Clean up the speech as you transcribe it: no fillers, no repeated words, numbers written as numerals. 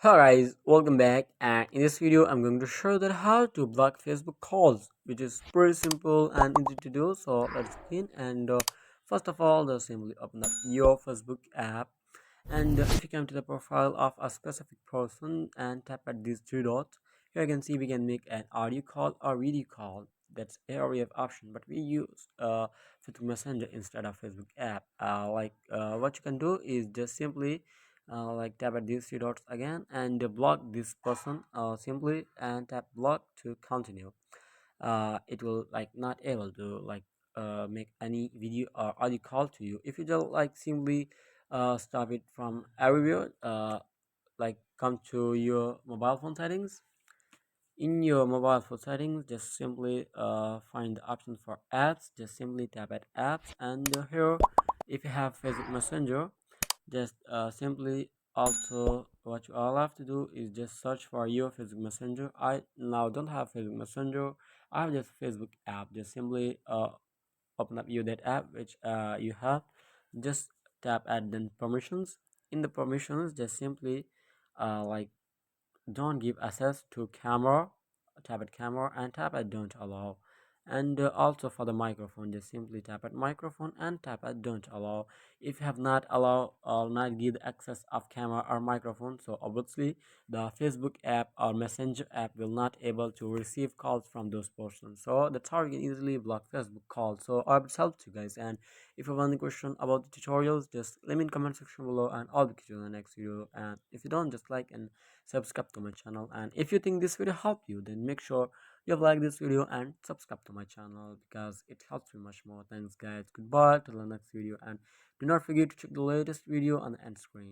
Hi guys, welcome back, and in this video I'm going to show that how to block Facebook calls, which is pretty simple and easy to do. So let's begin. And first of all, just simply open up your Facebook app, and if you come to the profile of a specific person and tap at these three dots, here you can see we can make an audio call or video call. That's area of option, but we use Facebook Messenger instead of Facebook app. What you can do is just simply tap at these three dots again and block this person simply and tap block to continue. It will not able to make any video or audio call to you. If you just simply stop it from everywhere, come to your mobile phone settings. In your mobile phone settings, just simply find the option for apps. Just simply tap at apps, and here, if you have Facebook Messenger, just simply also what you all have to do is just search for your Facebook Messenger. I now don't have Facebook Messenger. I have just Facebook app. Just simply open up you that app which you have. Just tap add then permissions. In the permissions, just simply like don't give access to camera. Tap at camera and tap at don't allow. And also for the microphone, just simply tap at microphone and tap at don't allow. If you have not allow or not give the access of camera or microphone, so obviously the Facebook app or Messenger app will not able to receive calls from those persons. So that's how you can easily block Facebook calls. So I hope it's helped you guys. And if you have any question about the tutorials, just let me in comment section below, and I'll be you in the next video. And if you don't, just like and subscribe to my channel. And if you think this video helped you, then make sure you have liked this video and subscribe to my channel because it helps me much more. Thanks guys, goodbye till the next video, and do not forget to check the latest video on the end screen.